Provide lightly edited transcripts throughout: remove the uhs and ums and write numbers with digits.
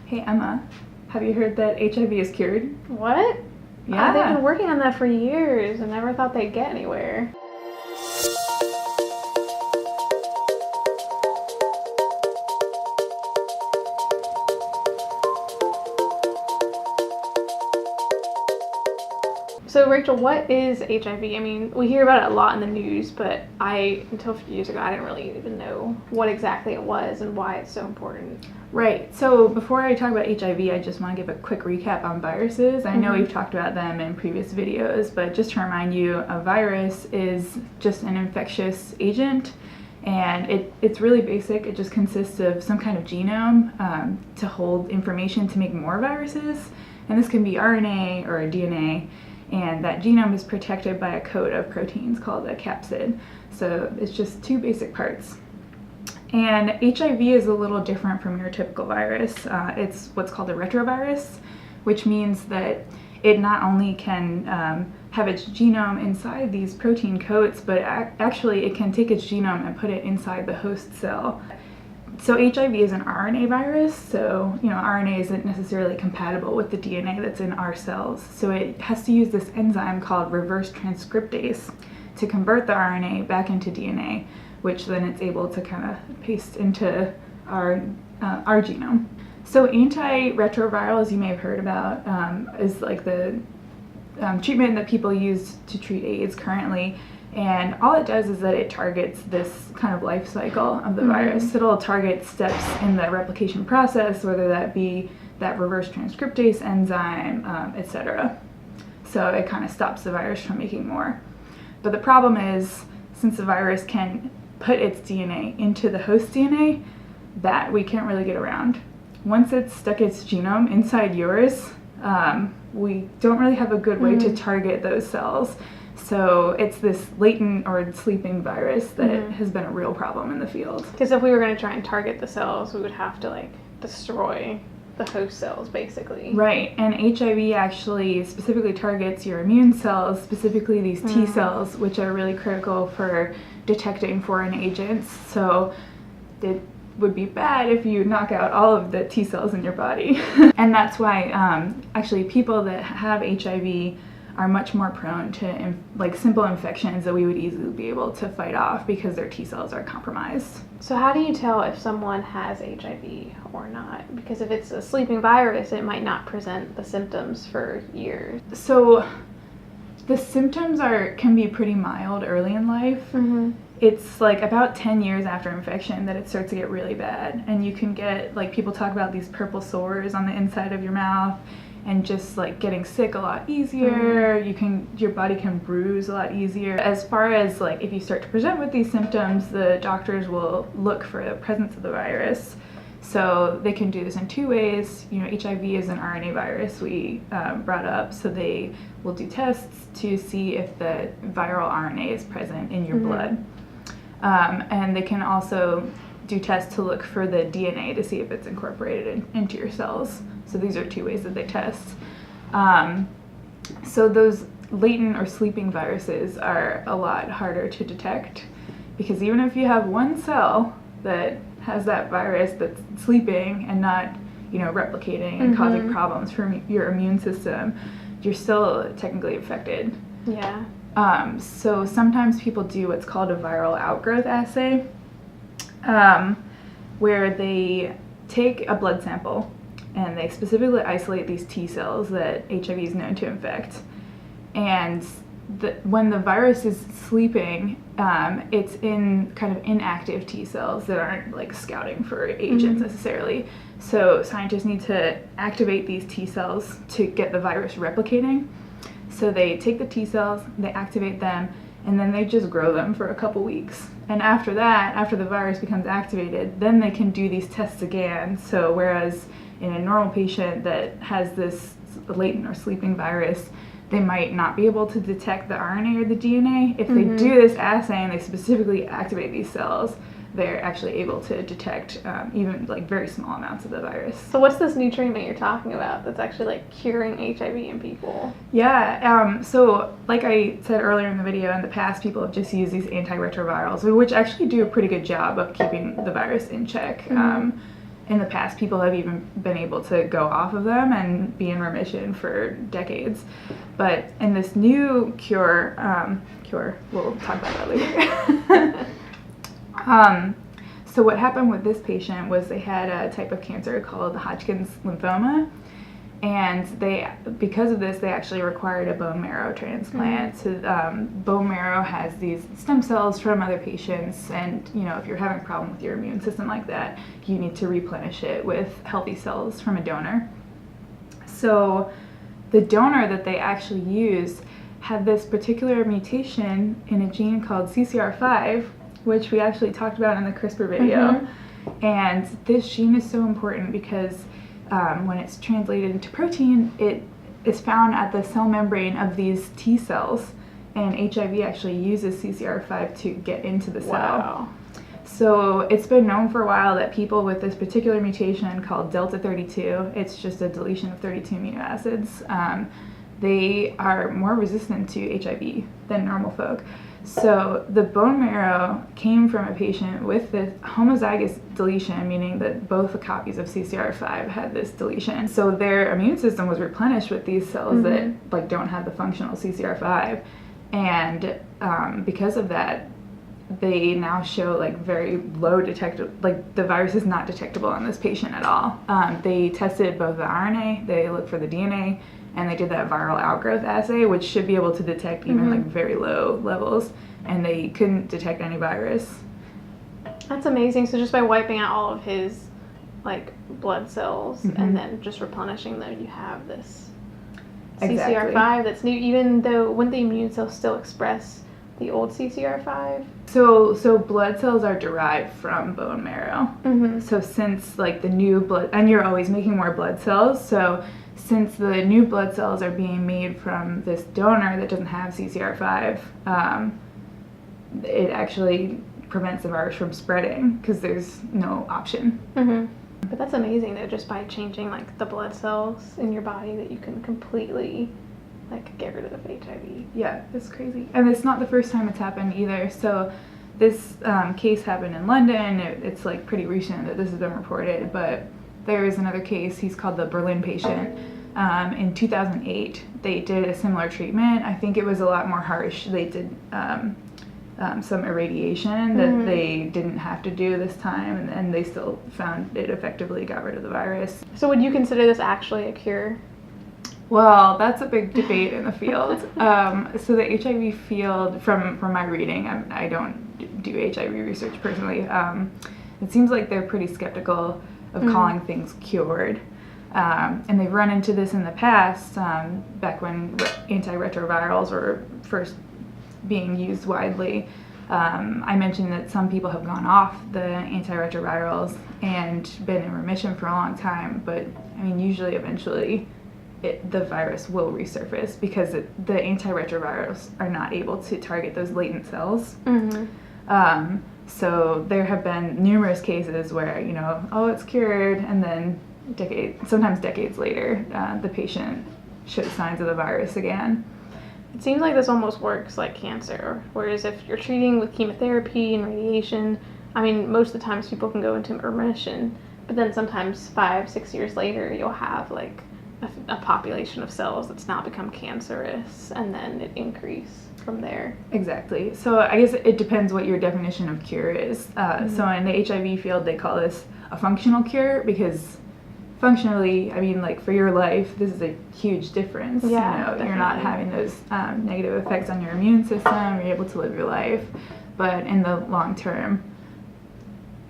Hey Emma, have you heard that HIV is cured? What? Yeah. They've been working on that for years and never thought they'd get anywhere. So Rachel, what is HIV? I mean, we hear about it a lot in the news, but until a few years ago, I didn't really even know what exactly it was and why it's so important. Right, so before I talk about HIV, I just want to give a quick recap on viruses. I know we've talked about them in previous videos, but just to remind you, a virus is just an infectious agent, and it's really basic. It just consists of some kind of genome to hold information to make more viruses, and this can be RNA or DNA, and that genome is protected by a coat of proteins called a capsid. So it's just two basic parts. And HIV is a little different from your typical virus. It's what's called a retrovirus, which means that it not only can have its genome inside these protein coats, but actually it can take its genome and put it inside the host cell. So HIV is an RNA virus, so RNA isn't necessarily compatible with the DNA that's in our cells. So it has to use this enzyme called reverse transcriptase to convert the RNA back into DNA, which then it's able to kind of paste into our genome. So antiretroviral, as you may have heard about, is like the treatment that people use to treat AIDS currently. And all it does is that it targets this kind of life cycle of the virus. It'll target steps in the replication process, whether that be that reverse transcriptase enzyme, etc. So it kind of stops the virus from making more. But the problem is, since the virus can put its DNA into the host DNA, that we can't really get around. Once it's stuck its genome inside yours, we don't really have a good way to target those cells. So it's this latent or sleeping virus that has been a real problem in the field. Because if we were going to try and target the cells, we would have to destroy the host cells, basically. Right, and HIV actually specifically targets your immune cells, specifically these T cells, which are really critical for detecting foreign agents. So it would be bad if you knock out all of the T cells in your body. And that's why actually people that have HIV are much more prone to simple infections that we would easily be able to fight off because their T cells are compromised. So how do you tell if someone has HIV or not? Because if it's a sleeping virus, it might not present the symptoms for years. So the symptoms can be pretty mild early in life. It's about 10 years after infection that it starts to get really bad. And you can get, people talk about these purple sores on the inside of your mouth, and just getting sick a lot easier. Your body can bruise a lot easier. As far as if you start to present with these symptoms, the doctors will look for the presence of the virus. So they can do this in two ways. HIV is an RNA virus we brought up, so they will do tests to see if the viral RNA is present in your blood. And they can also do tests to look for the DNA to see if it's incorporated into your cells. So these are two ways that they test. So those latent or sleeping viruses are a lot harder to detect, because even if you have one cell that has that virus that's sleeping and not replicating and causing problems for your immune system, you're still technically infected. Yeah. So sometimes people do what's called a viral outgrowth assay, where they take a blood sample and they specifically isolate these T cells that HIV is known to infect. And when the virus is sleeping, it's in kind of inactive T cells that aren't scouting for agents necessarily. So scientists need to activate these T cells to get the virus replicating. So they take the T cells, they activate them, and then they just grow them for a couple weeks. And after that, after the virus becomes activated, then they can do these tests again. So whereas in a normal patient that has this latent or sleeping virus, they might not be able to detect the RNA or the DNA. If they do this assay and they specifically activate these cells, they're actually able to detect even very small amounts of the virus. So what's this new treatment you're talking about that's actually curing HIV in people? Yeah, so like I said earlier in the video, in the past people have just used these antiretrovirals, which actually do a pretty good job of keeping the virus in check. in the past, people have even been able to go off of them and be in remission for decades. But in this new cure, we'll talk about that later. So what happened with this patient was they had a type of cancer called Hodgkin's lymphoma, and because of this, they actually required a bone marrow transplant. So bone marrow has these stem cells from other patients, and if you're having a problem with your immune system like that, you need to replenish it with healthy cells from a donor. So the donor that they actually used had this particular mutation in a gene called CCR5, which we actually talked about in the CRISPR video. And this gene is so important because when it's translated into protein, it is found at the cell membrane of these T cells, and HIV actually uses CCR5 to get into the cell. Wow. So it's been known for a while that people with this particular mutation called Delta 32, it's just a deletion of 32 amino acids, they are more resistant to HIV than normal folk. So the bone marrow came from a patient with this homozygous deletion, meaning that both the copies of CCR5 had this deletion. So their immune system was replenished with these cells that don't have the functional CCR5, and because of that, they now show very low the virus is not detectable in this patient at all. They tested both the RNA, they looked for the DNA, and they did that viral outgrowth assay, which should be able to detect even very low levels, and they couldn't detect any virus. That's amazing. So just by wiping out all of his blood cells and then just replenishing them, you have this CCR5 that's new, even though wouldn't the immune cells still express the old CCR5? So blood cells are derived from bone marrow. So since the new blood, and you're always making more blood cells, so since the new blood cells are being made from this donor that doesn't have CCR5, it actually prevents the virus from spreading because there's no option. But that's amazing that just by changing the blood cells in your body that you can completely get rid of HIV. Yeah, it's crazy. And it's not the first time it's happened either. So this case happened in London. It's pretty recent that this has been reported, but there is another case. He's called the Berlin patient. In 2008, they did a similar treatment. I think it was a lot more harsh. They did some irradiation that they didn't have to do this time, and they still found it effectively got rid of the virus. So would you consider this actually a cure? Well, that's a big debate in the field. So the HIV field, from my reading, I don't do HIV research personally, it seems like they're pretty skeptical of calling things cured. And they've run into this in the past, back when antiretrovirals were first being used widely. I mentioned that some people have gone off the antiretrovirals and been in remission for a long time, but usually eventually the virus will resurface because the antiretrovirals are not able to target those latent cells. So there have been numerous cases where, it's cured, and then sometimes decades later, the patient shows signs of the virus again. It seems like this almost works like cancer, whereas if you're treating with chemotherapy and radiation, most of the times people can go into remission, but then sometimes 5-6 years later, you'll have a population of cells that's now become cancerous, and then it increases from there. Exactly. So I guess it depends what your definition of cure is. So in the HIV field, they call this a functional cure because functionally, for your life, this is a huge difference. Yeah, you're not having those negative effects on your immune system. You're able to live your life, but in the long term,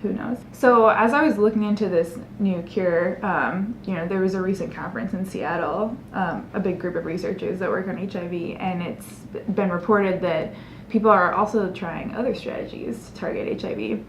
who knows? So as I was looking into this new cure, there was a recent conference in Seattle, a big group of researchers that work on HIV, and it's been reported that people are also trying other strategies to target HIV.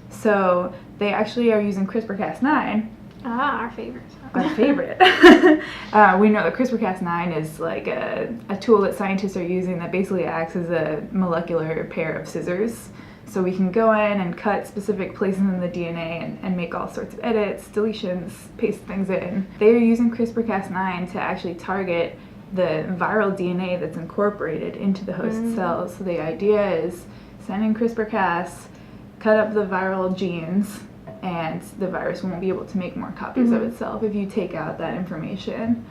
So they actually are using CRISPR-Cas9. Our favorite. Our favorite. We know that CRISPR-Cas9 is a tool that scientists are using that basically acts as a molecular pair of scissors. So we can go in and cut specific places in the DNA and make all sorts of edits, deletions, paste things in. They are using CRISPR-Cas9 to actually target the viral DNA that's incorporated into the host cells. So the idea is send in CRISPR-Cas, cut up the viral genes, and the virus won't be able to make more copies of itself if you take out that information.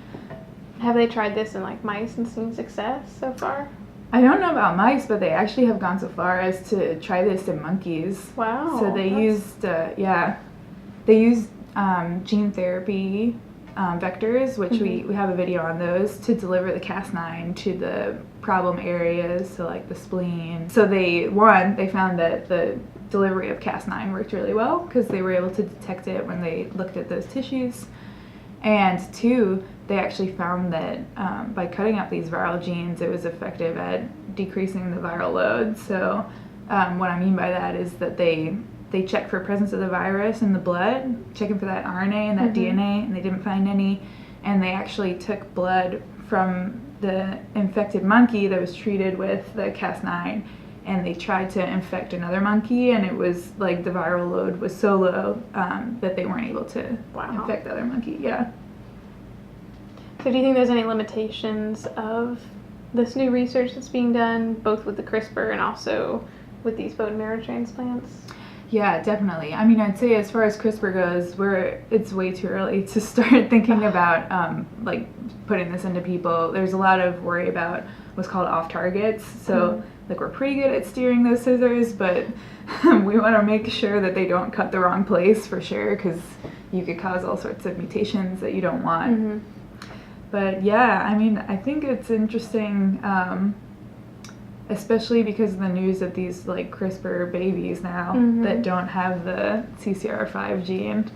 Have they tried this in like mice and seen success so far? I don't know about mice, but they actually have gone so far as to try this in monkeys. Wow. So they used, gene therapy vectors, which we have a video on those, to deliver the Cas9 to the problem areas, so like the spleen. So they found that the delivery of Cas9 worked really well because they were able to detect it when they looked at those tissues. And 2, they actually found that by cutting out these viral genes, it was effective at decreasing the viral load. So what I mean by that is that they checked for presence of the virus in the blood, checking for that RNA and that DNA, and they didn't find any. And they actually took blood from the infected monkey that was treated with the Cas9, and they tried to infect another monkey, and it was like the viral load was so low that they weren't able to infect the other monkey. Yeah. So do you think there's any limitations of this new research that's being done, both with the CRISPR and also with these bone marrow transplants? Yeah, definitely. I mean, I'd say as far as CRISPR goes, it's way too early to start thinking about like putting this into people. There's a lot of worry about what's called off targets. So like we're pretty good at steering those scissors, but we want to make sure that they don't cut the wrong place for sure, because you could cause all sorts of mutations that you don't want. But yeah, I mean, I think it's interesting, especially because of the news of these like CRISPR babies now that don't have the CCR5 gene.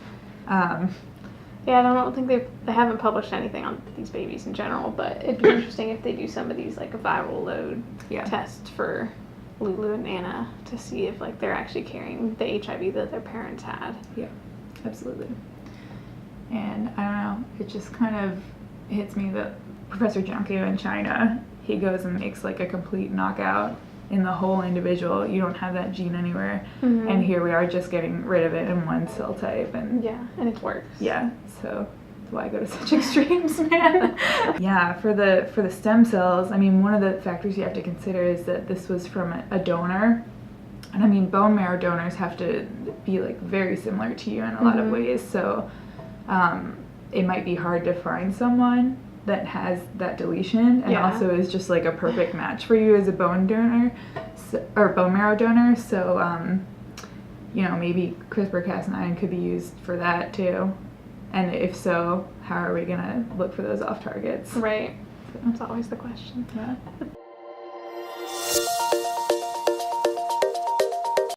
Yeah, I don't think they haven't published anything on these babies in general, but it'd be interesting if they do some of these like a viral load tests for Lulu and Anna to see if like they're actually carrying the HIV that their parents had. Yeah, absolutely. And I don't know, it just kind of hits me that Professor Jianqiu in China, he goes and makes like a complete knockout in the whole individual. You don't have that gene anywhere, and here we are just getting rid of it in one cell type, and and it works. Yeah, so that's why I go to such extremes, man. Yeah, for the stem cells, I mean, one of the factors you have to consider is that this was from a donor, and I mean, bone marrow donors have to be like very similar to you in a lot of ways, so it might be hard to find someone that has that deletion and also is just like a perfect match for you as a bone donor, or bone marrow donor. So you know, maybe CRISPR-Cas9 could be used for that too, and if so, how are we gonna look for those off targets? Right. That's always the question. Yeah.